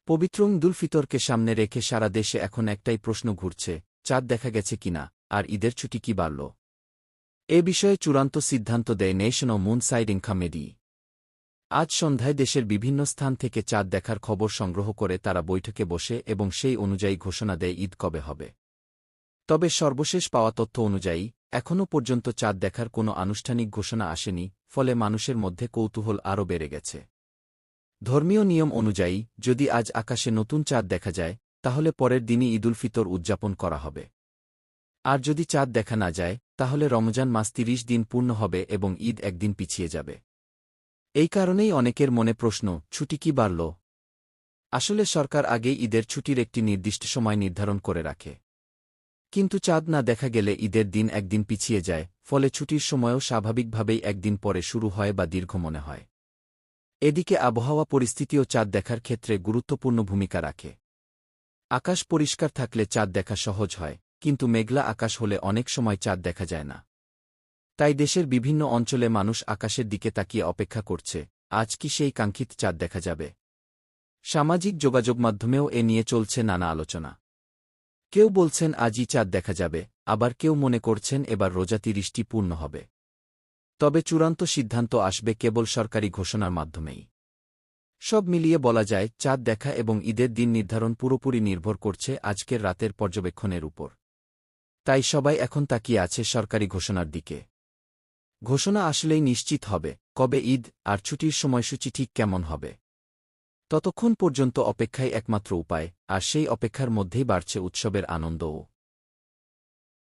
পবিত্র ঈদুল ফিতরকে সামনে রেখে সারা দেশে এখন একটাই প্রশ্ন ঘুরছে, চাঁদ দেখা গেছে কিনা, আর ঈদের ছুটি কি বাড়ল? এ বিষয়ে চূড়ান্ত সিদ্ধান্ত দেয় ন্যাশনাল মুন সাইডিং কমিটি। আজ সন্ধ্যায় দেশের বিভিন্ন স্থান থেকে চাঁদ দেখার খবর সংগ্রহ করে তারা বৈঠকে বসে এবং সেই অনুযায়ী ঘোষণা দেয় ঈদ কবে হবে। তবে সর্বশেষ পাওয়া তথ্য অনুযায়ী এখনও পর্যন্ত চাঁদ দেখার কোনো আনুষ্ঠানিক ঘোষণা আসেনি, ফলে মানুষের মধ্যে কৌতূহল আরও বেড়ে গেছে। ধর্মীয় নিয়ম অনুযায়ী যদি আজ আকাশে নতুন চাঁদ দেখা যায়, তাহলে পরের দিনই ঈদুল ফিতর উদযাপন করা হবে। আর যদি চাঁদ দেখা না যায়, তাহলে রমজান মাস ৩০ দিন পূর্ণ হবে এবং ঈদ একদিন পিছিয়ে যাবে। এই কারণেই অনেকের মনে প্রশ্ন, ছুটি কি বাড়ল? আসলে সরকার আগেই ঈদের ছুটির একটি নির্দিষ্ট সময় নির্ধারণ করে রাখে। কিন্তু চাঁদ না দেখা গেলে ঈদের দিন একদিন পিছিয়ে যায়, ফলে ছুটির সময়ও স্বাভাবিকভাবেই একদিন পরে শুরু হয় বা দীর্ঘ মনে হয়। এদিকে আবহাওয়া পরিস্থিতিও চাঁদ দেখার ক্ষেত্রে গুরুত্বপূর্ণ ভূমিকা রাখে। আকাশ পরিষ্কার থাকলে চাঁদ দেখা সহজ হয়, কিন্তু মেঘলা আকাশ হলে অনেক সময় চাঁদ দেখা যায় না। তাই দেশের বিভিন্ন অঞ্চলে মানুষ আকাশের দিকে তাকিয়ে অপেক্ষা করছে, আজ কি সেই কাঙ্ক্ষিত চাঁদ দেখা যাবে? সামাজিক যোগাযোগ মাধ্যমেও এ নিয়ে চলছে নানা আলোচনা। কেউ বলছেন আজই চাঁদ দেখা যাবে, আবার কেউ মনে করছেন এবার রোজা ৩০টি পূর্ণ হবে। তবে চূড়ান্ত সিদ্ধান্ত আসবে কেবল সরকারি ঘোষণার মাধ্যমেই। সব মিলিয়ে বলা যায়, চাঁদ দেখা এবং ঈদের দিন নির্ধারণ পুরোপুরি নির্ভর করছে আজকের রাতের পর্যবেক্ষণের উপর। তাই সবাই এখন তাকিয়ে আছে সরকারি ঘোষণার দিকে। ঘোষণা আসলেই নিশ্চিত হবে কবে ঈদ আর ছুটির সময়সূচি ঠিক কেমন হবে। ততক্ষণ পর্যন্ত অপেক্ষাই একমাত্র উপায়, আর সেই অপেক্ষার মধ্যেই বাড়ছে উৎসবের আনন্দও।